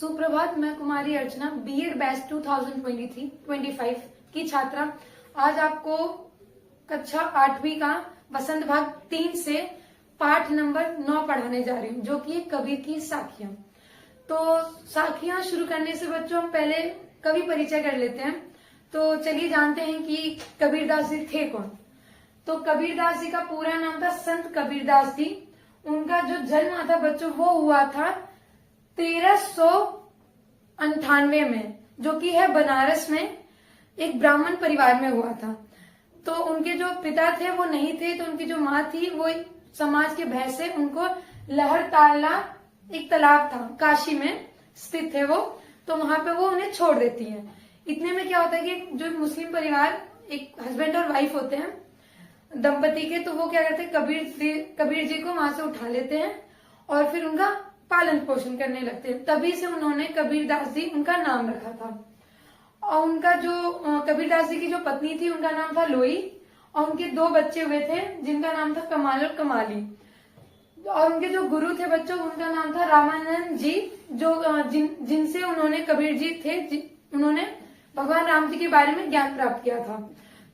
सुप्रभात। मैं कुमारी अर्चना BEd batch 2023-25 की छात्रा आज आपको कक्षा 8वीं का वसंत भाग 3 से पाठ नंबर 9 पढ़ाने जा रही हूँ, जो कि कबीर की साखियां। तो साखियां शुरू करने से बच्चों हम पहले कवि परिचय कर लेते हैं। तो चलिए जानते हैं कि कबीरदास जी थे कौन। तो कबीरदास जी का पूरा नाम था संत कबीरदास जी। उनका जो जन्म था बच्चों वो हुआ था 1398 में, जो कि है बनारस में, एक ब्राह्मण परिवार में हुआ था। तो उनके जो पिता थे वो नहीं थे, तो उनकी जो माँ थी वो समाज के भय से उनको लहर ताला, एक तालाब था काशी में स्थित थे वो, तो वहां पे वो उन्हें छोड़ देती है। इतने में क्या होता है कि जो मुस्लिम परिवार, एक हस्बैंड और वाइफ होते हैं दंपति के, तो वो क्या करते हैं कबीर जी को वहां से उठा लेते हैं और फिर उनका पालन पोषण करने लगते हैं। तभी से उन्होंने कबीरदास जी उनका नाम रखा था। और उनका जो कबीरदास जी की जो पत्नी थी उनका नाम था लोई, और उनके 2 बच्चे हुए थे जिनका नाम था कमाल और कमाली। और उनके जो गुरु थे बच्चों उनका नाम था रामानंद जी, जो जिनसे उन्होंने कबीर जी थे, उन्होंने भगवान राम जी के बारे में ज्ञान प्राप्त किया था।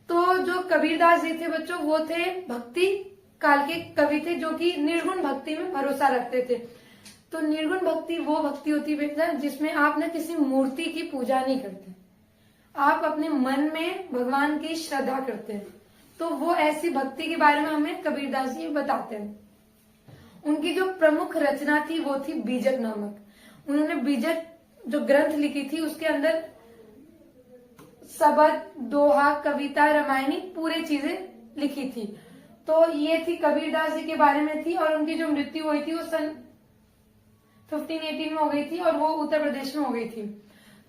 तो जो कबीरदास जी थे बच्चों वो थे भक्ति काल के कवि थे, जो कि निर्गुण भक्ति में भरोसा रखते थे। तो निर्गुण भक्ति वो भक्ति होती है जिसमें आप न किसी मूर्ति की पूजा नहीं करते, आप अपने मन में भगवान की श्रद्धा करते हैं। तो वो ऐसी भक्ति के बारे में हमें कबीरदास जी बताते हैं। उनकी जो प्रमुख रचना थी वो थी बीजक नामक। उन्होंने बीजक जो ग्रंथ लिखी थी उसके अंदर सबद, दोहा, कविता, रामायणी पूरी चीजें लिखी थी। तो ये थी कबीरदास जी के बारे में थी। और उनकी जो मृत्यु हुई थी वो सन 1518 में हो गई थी और वो उत्तर प्रदेश में हो गई थी।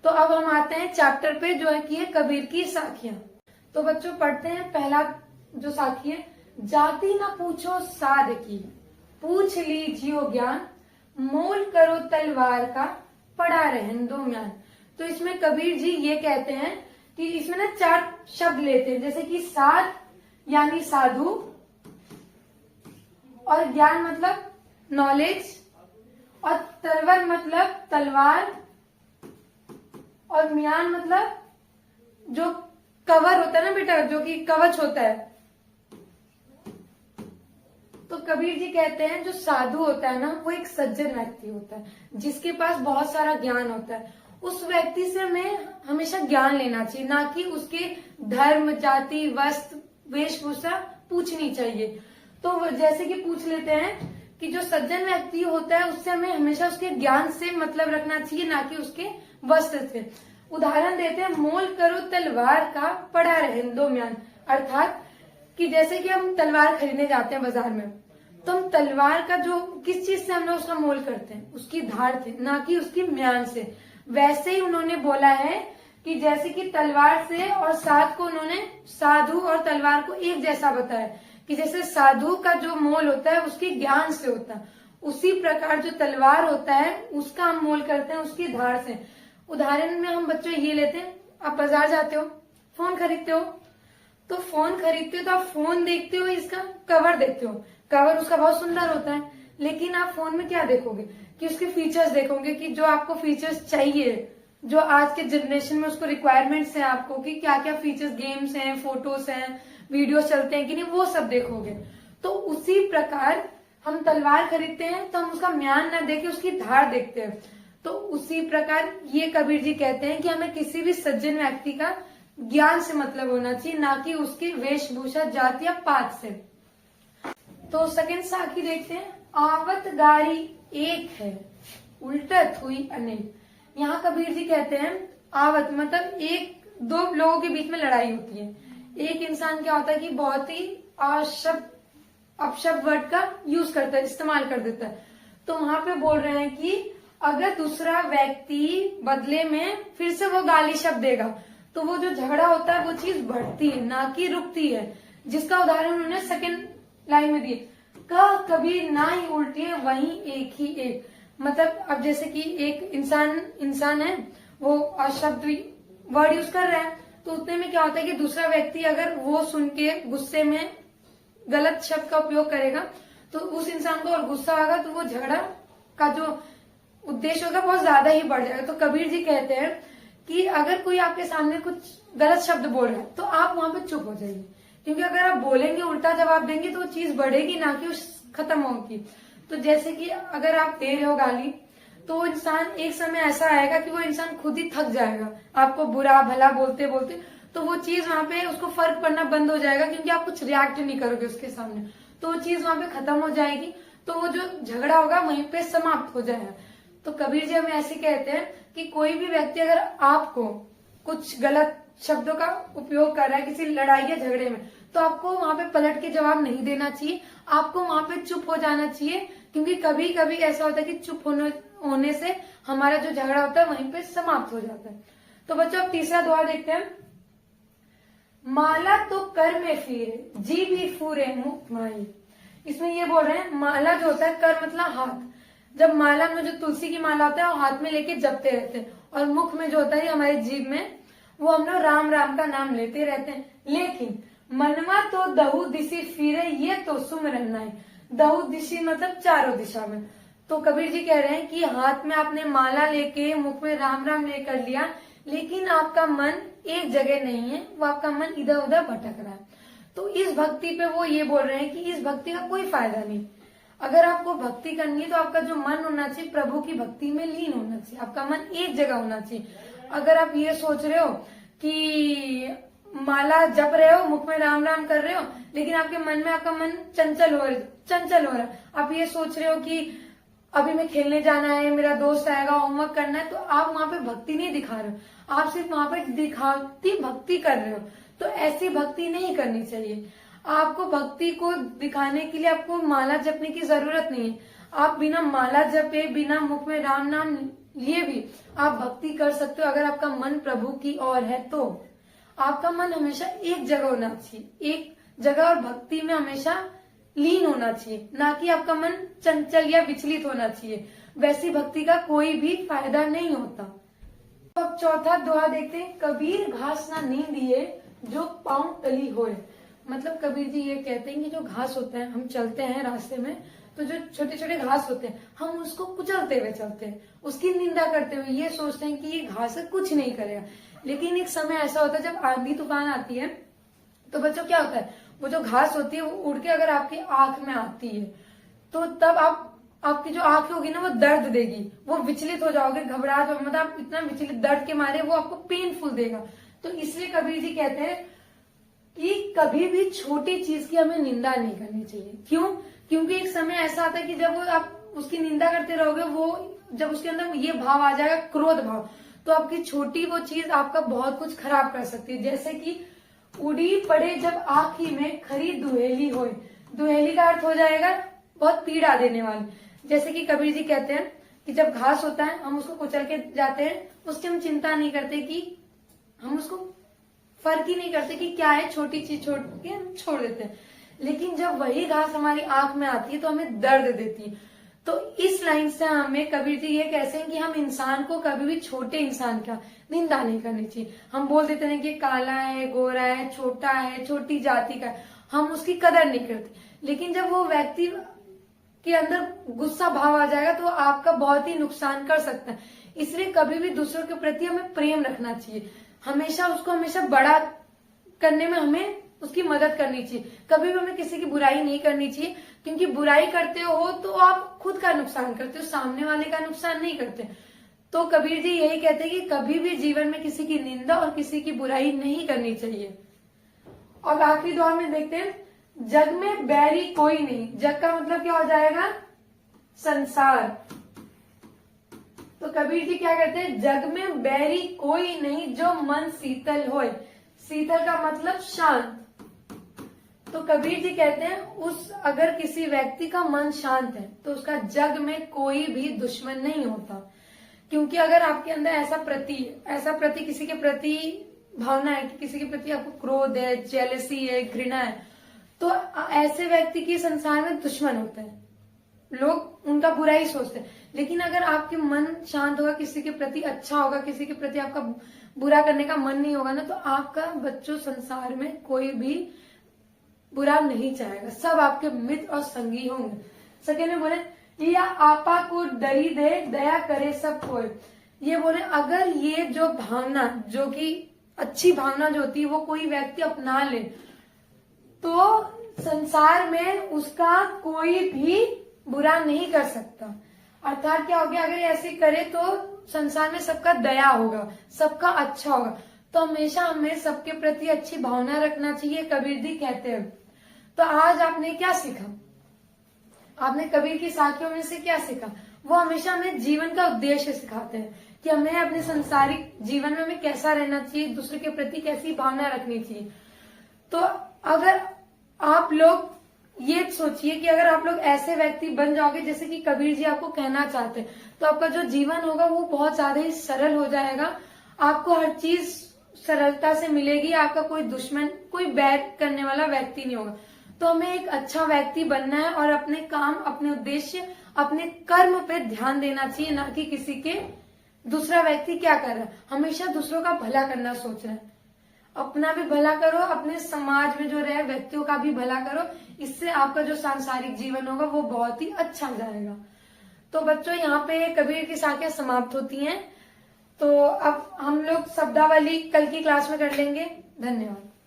तो अब हम आते हैं चैप्टर पे, जो है कि है कबीर की साखियां। तो बच्चों पढ़ते हैं पहला जो साखी है, जाति न पूछो साध की, पूछ लीजियो ज्ञान, मोल करो तलवार का, पड़ा रहन दो म्यान। तो इसमें कबीर जी ये कहते हैं कि इसमें ना 4 शब्द लेते हैं, जैसे कि साध यानी साधु, और ज्ञान मतलब नॉलेज, और तलवार मतलब तलवार, और म्यान मतलब जो कवर होता है ना बेटा, जो कि कवच होता है। तो कबीर जी कहते हैं जो साधु होता है ना वो एक सज्जन व्यक्ति होता है जिसके पास बहुत सारा ज्ञान होता है। उस व्यक्ति से हमें हमेशा ज्ञान लेना चाहिए, ना कि उसके धर्म, जाति, वस्त्र, वेशभूषा पूछनी चाहिए। तो जैसे कि पूछ लेते हैं कि जो सज्जन व्यक्ति होता है उससे हमें हमेशा उसके ज्ञान से मतलब रखना चाहिए, ना कि उसके वस्त्र से। उदाहरण देते हैं, मोल करो तलवार का, पड़ा रहन दो म्यान। अर्थात कि जैसे कि हम तलवार खरीदने जाते हैं बाजार में, तो हम तलवार का जो किस चीज से हम लोग उसका मोल करते हैं, उसकी धार से, ना कि उसकी म्यान से। वैसे ही उन्होंने बोला है कि जैसे कि तलवार से और साध को उन्होंने साधु और तलवार को एक जैसा बताया कि जैसे साधु का जो मोल होता है उसके ज्ञान से होता है, उसी प्रकार जो तलवार होता है उसका हम मोल करते हैं उसकी धार से। उदाहरण में हम बच्चों ये लेते हैं, आप बाजार जाते हो, फोन खरीदते हो, तो फोन खरीदते हो तो आप फोन देखते हो, इसका कवर देखते हो, कवर उसका बहुत सुंदर होता है, लेकिन आप फोन में क्या देखोगे कि उसके फीचर्स देखोगे, कि जो आपको फीचर्स चाहिए, जो आज के जनरेशन में उसको रिक्वायरमेंट्स हैं आपको, कि क्या क्या फीचर्स, गेम्स हैं, फोटोज हैं, वीडियोस चलते हैं कि नहीं, वो सब देखोगे। तो उसी प्रकार हम तलवार खरीदते हैं तो हम उसका म्यान न देखे उसकी धार देखते हैं। तो उसी प्रकार ये कबीर जी कहते हैं कि हमें किसी भी सज्जन व्यक्ति का ज्ञान से मतलब होना चाहिए, ना कि उसकी वेशभूषा, जाति या पात से। तो सेकंड साखी देखते हैं, आवत गारी एक है, उल्टत हुई अनेक। यहाँ कबीर जी कहते हैं आवत मतलब 1-2 लोगों के बीच में लड़ाई होती है। एक इंसान क्या होता है कि बहुत ही अपशब्द वर्ड का यूज करता है, इस्तेमाल कर देता है। तो वहां पे बोल रहे हैं कि अगर दूसरा व्यक्ति बदले में फिर से वो गाली शब्द देगा तो वो जो झगड़ा होता है वो चीज बढ़ती है, ना कि रुकती है। जिसका उदाहरण उन्होंने सेकंड लाइन में दिए, कह कभी ना ही उल्टी है वही एक ही एक। मतलब अब जैसे कि एक इंसान है, वो अशब्द वर्ड यूज कर रहा है, तो उतने में क्या होता है कि दूसरा व्यक्ति अगर वो सुन के गुस्से में गलत शब्द का उपयोग करेगा तो उस इंसान को और गुस्सा आएगा, तो वो झगड़ा का जो उद्देश्य होगा बहुत ज्यादा ही बढ़ जाएगा। तो कबीर जी कहते हैं कि अगर कोई आपके सामने कुछ गलत शब्द बोल रहा है तो आप वहां पे चुप हो जाइए, क्योंकि अगर आप बोलेंगे, उल्टा जवाब देंगे, तो वो चीज बढ़ेगी ना कि खत्म होगी। तो जैसे कि अगर आप दे रहे हो गाली, तो वो इंसान एक समय ऐसा आएगा कि वो इंसान खुद ही थक जाएगा आपको बुरा भला बोलते बोलते, तो वो चीज वहां पे उसको फर्क पड़ना बंद हो जाएगा, क्योंकि आप कुछ रिएक्ट नहीं करोगे उसके सामने, तो वो चीज वहां पे खत्म हो जाएगी, तो वो जो झगड़ा होगा वहीं पे समाप्त हो जाएगा। तो कबीर जी हमें ऐसे कहते हैं कि कोई भी व्यक्ति अगर आपको कुछ गलत शब्दों का उपयोग कर रहा है किसी लड़ाई या झगड़े में, तो आपको वहां पे पलट के जवाब नहीं देना चाहिए, आपको वहां पे चुप हो जाना चाहिए, क्योंकि कभी कभी ऐसा होता है कि चुप होने से हमारा जो झगड़ा होता है वहीं पे समाप्त हो जाता है। तो बच्चों अब तीसरा दोहा देखते हैं। माला तो कर में फिरे, जी भी फूरे मुख माई। इसमें ये बोल रहे हैं, माला जो होता है, कर मतलब हाथ, जब माला में जो तुलसी की माला होता है वो हाथ में लेके जपते रहते हैं, और मुख में जो होता है हमारे जीभ में, वो हम लोग राम राम का नाम लेते रहते हैं। लेकिन मनवा तो दहु दिशी फिरे, ये तो सुमिरन नाई। दहु दिशी मतलब चारों दिशा में। तो कबीर जी कह रहे हैं कि हाथ में आपने माला लेके मुख में राम राम लेकर लिया, लेकिन आपका मन एक जगह नहीं है, वो आपका मन इधर उधर भटक रहा है। तो इस भक्ति पे वो ये बोल रहे हैं कि इस भक्ति का कोई फायदा नहीं। अगर आपको भक्ति करनी है तो आपका जो मन होना चाहिए प्रभु की भक्ति में लीन होना चाहिए, आपका मन एक जगह होना चाहिए। अगर आप ये सोच रहे हो कि माला जप रहे हो, मुख में राम राम कर रहे हो, लेकिन आपके मन में आपका मन चंचल हो रहा है, आप ये सोच रहे हो कि अभी मैं खेलने जाना है, मेरा दोस्त आएगा, होमवर्क करना है, तो आप वहां पे भक्ति नहीं दिखा रहे हो, आप सिर्फ वहां पे दिखावती भक्ति कर रहे हो। तो ऐसी भक्ति नहीं करनी चाहिए। आपको भक्ति को दिखाने के लिए आपको माला जपने की जरूरत नहीं है। आप बिना माला जपे, बिना मुख में राम नाम लिए भी आप भक्ति कर सकते हो, अगर आपका मन प्रभु की ओर है तो। आपका मन हमेशा एक जगह होना चाहिए, एक जगह, और भक्ति में हमेशा लीन होना चाहिए, ना कि आपका मन चंचल या विचलित होना चाहिए। वैसी भक्ति का कोई भी फायदा नहीं होता। तो अब चौथा दोहा देखते हैं। कबीर घास ना नींदिए, जो पांव तली होए। मतलब कबीर जी ये कहते हैं कि जो घास होता है, हम चलते हैं रास्ते में, तो जो छोटे छोटे घास होते हैं हम उसको कुचलते हुए चलते हैं, उसकी निंदा करते हुए, ये सोचते हैं कि ये घास कुछ नहीं करेगा। लेकिन एक समय ऐसा होता है जब आंधी तूफान आती है, तो बच्चों क्या होता है, वो जो घास होती है वो उड़ के अगर आपकी आंख में आती है, तो तब आपकी जो आंख होगी ना वो दर्द देगी, वो विचलित हो जाओगे, घबराहट, मतलब आप इतना विचलित, दर्द के मारे वो आपको पेनफुल देगा। तो इसलिए कबीर जी कहते हैं कि कभी भी छोटी चीज की हमें निंदा नहीं करनी चाहिए। क्यों? क्योंकि एक समय ऐसा आता है कि जब आप उसकी निंदा करते रहोगे, वो जब उसके अंदर ये भाव आ जाएगा, क्रोध भाव, तो आपकी छोटी वो चीज आपका बहुत कुछ खराब कर सकती है। जैसे कि उड़ी पड़े जब आंखी में खरी दुहेली होए। दुहेली का अर्थ हो जाएगा बहुत पीड़ा देने वाली। जैसे कि कबीर जी कहते हैं कि जब घास होता है हम उसको कुचल के जाते हैं, उसकी हम चिंता नहीं करते, कि हम उसको फर्क ही नहीं करते कि क्या है, छोटी चीज छोड़ के हम छोड़ देते हैं। लेकिन जब वही घास हमारी आंख में आती है तो हमें दर्द देती है। तो इस लाइन से हमें कबीर जी ये कहते हैं कि हम इंसान को कभी भी छोटे इंसान का निंदा नहीं करनी चाहिए। हम बोल देते हैं कि काला है, गोरा है, छोटा है, छोटी जाति का है, हम उसकी कदर नहीं करते। लेकिन जब वो व्यक्ति के अंदर गुस्सा भाव आ जाएगा तो आपका बहुत ही नुकसान कर सकता है। इसलिए कभी भी दूसरों के प्रति हमें प्रेम रखना चाहिए, हमेशा उसको हमेशा बड़ा करने में हमें उसकी मदद करनी चाहिए। कभी भी हमें किसी की बुराई नहीं करनी चाहिए, क्योंकि बुराई करते हो तो आप खुद का नुकसान करते हो, सामने वाले का नुकसान नहीं करते। तो कबीर जी यही कहते हैं कि कभी भी जीवन में किसी की निंदा और किसी की बुराई नहीं करनी चाहिए। और आखिरी दौर में देखते हैं, जग में बैरी कोई नहीं। जग का मतलब क्या हो जाएगा? संसार। तो कबीर जी क्या कहते हैं? जग में बैरी कोई नहीं, जो मन शीतल होए। शीतल का मतलब शांत। तो कबीर जी कहते हैं अगर किसी व्यक्ति का मन शांत है तो उसका जग में कोई भी दुश्मन नहीं होता। क्योंकि अगर आपके अंदर ऐसा प्रति किसी के प्रति भावना है कि किसी के प्रति आपको क्रोध है, जेलसी है, घृणा है, तो ऐसे व्यक्ति की संसार में दुश्मन होते हैं, लोग उनका बुरा ही सोचते हैं। लेकिन अगर आपके मन शांत होगा, किसी के प्रति अच्छा होगा, किसी के प्रति आपका बुरा करने का मन नहीं होगा ना, तो आपका बच्चों संसार में कोई भी बुरा नहीं चाहेगा, सब आपके मित्र और संगी होंगे। सेकेंड में बोले, कि या आपा को डरी दे दया करे सब कोई। ये बोले अगर ये जो भावना, जो कि अच्छी भावना जो होती है, वो कोई व्यक्ति अपना ले तो संसार में उसका कोई भी बुरा नहीं कर सकता। अर्थात क्या हो गया, अगर ऐसे करे तो संसार में सबका दया होगा, सबका अच्छा होगा। तो हमेशा हमें सबके प्रति अच्छी भावना रखना चाहिए, कबीर जी कहते हैं। तो आज आपने क्या सीखा? आपने कबीर की साखियों में से क्या सीखा? वो हमेशा हमें जीवन का उद्देश्य सिखाते हैं कि हमें अपने संसारिक जीवन में हमें कैसा रहना चाहिए, दूसरे के प्रति कैसी भावना रखनी चाहिए। तो अगर आप लोग ये सोचिए कि अगर आप लोग ऐसे व्यक्ति बन जाओगे जैसे कि कबीर जी आपको कहना चाहते हैं, तो आपका जो जीवन होगा वो बहुत ज्यादा ही सरल हो जाएगा। आपको हर चीज सरलता से मिलेगी, आपका कोई दुश्मन, कोई बैर करने वाला व्यक्ति नहीं होगा। तो हमें एक अच्छा व्यक्ति बनना है और अपने काम, अपने उद्देश्य, अपने कर्म पे ध्यान देना चाहिए, ना कि किसी के दूसरा व्यक्ति क्या कर रहा है। हमेशा दूसरों का भला करना सोचना है। अपना भी भला करो, अपने समाज में जो रहे व्यक्तियों का भी भला करो। इससे आपका जो सांसारिक जीवन होगा वो बहुत ही अच्छा जाएगा। तो बच्चों, यहाँ पे कबीर की साखियां समाप्त होती हैं। तो अब हम लोग शब्दावली कल की क्लास में कर लेंगे। धन्यवाद।